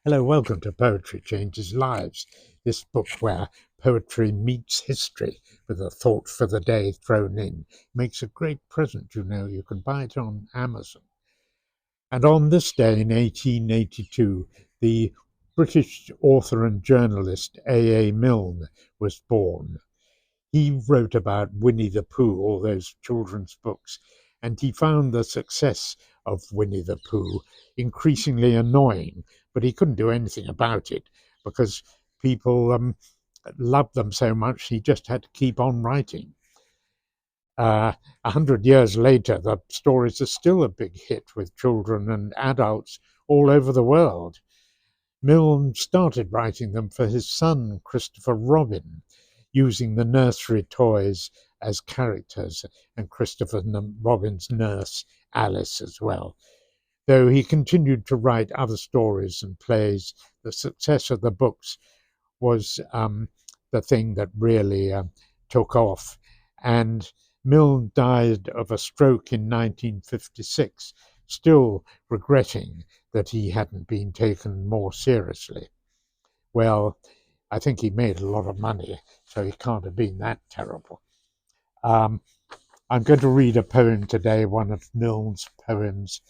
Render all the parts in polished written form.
Hello, welcome to Poetry Changes Lives, this book where poetry meets history with a thought for the day thrown in. Makes a great present, you can buy it on Amazon. And on this day in 1882, the British author and journalist AA Milne was born. He wrote about Winnie the Pooh, all those children's books, and he found the success of Winnie the Pooh increasingly annoying, but he couldn't do anything about it because people loved them so much he just had to keep on writing. 100 years later, the stories are still a big hit with children and adults all over the world. Milne started writing them for his son, Christopher Robin, using the nursery toys as characters, and Christopher Robin's nurse, Alice, as well. Though he continued to write other stories and plays, the success of the books was the thing that really took off. And Milne died of a stroke in 1956, still regretting that he hadn't been taken more seriously. Well, I think he made a lot of money, so he can't have been that terrible. I'm going to read a poem today, one of Milne's poems.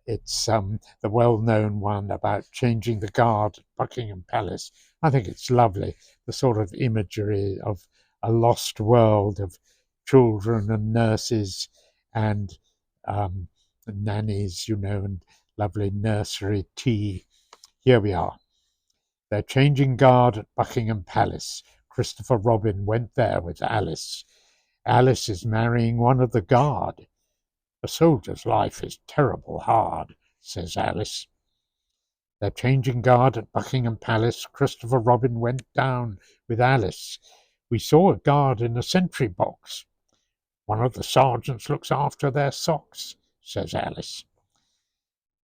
It's the well-known one about changing the guard at Buckingham Palace. I think it's lovely, the sort of imagery of a lost world of children and nurses and nannies, and lovely nursery tea. Here we are. They're changing guard at Buckingham Palace. Christopher Robin went there with Alice. Alice is marrying one of the guard. A soldier's life is terrible hard, says Alice. They're changing guard at Buckingham Palace. Christopher Robin went down with Alice. We saw a guard in a sentry box. One of the sergeants looks after their socks, says Alice.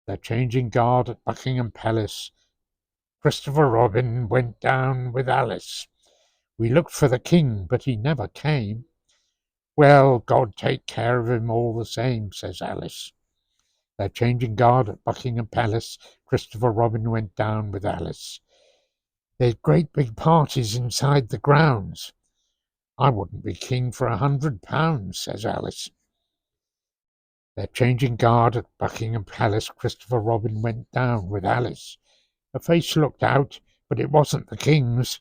They're changing guard at Buckingham Palace. Christopher Robin went down with Alice. We looked for the king, but he never came. Well, God take care of him all the same, says Alice. They're changing guard at Buckingham Palace. Christopher Robin went down with Alice. There's great big parties inside the grounds. I wouldn't be king for £100, says Alice. They're changing guard at Buckingham Palace. Christopher Robin went down with Alice. A face looked out, but it wasn't the king's.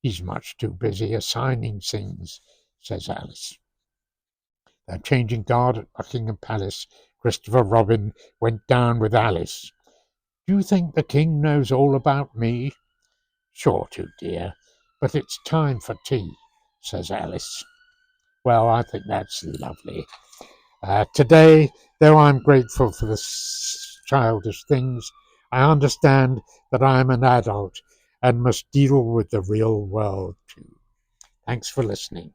He's much too busy assigning things, says Alice. They're changing guard at Buckingham Palace. Christopher Robin went down with Alice. Do you think the king knows all about me? Sure to, dear, but it's time for tea, says Alice. Well, I think that's lovely. Today, though I'm grateful for the childish things, I understand that I am an adult and must deal with the real world too. Thanks for listening.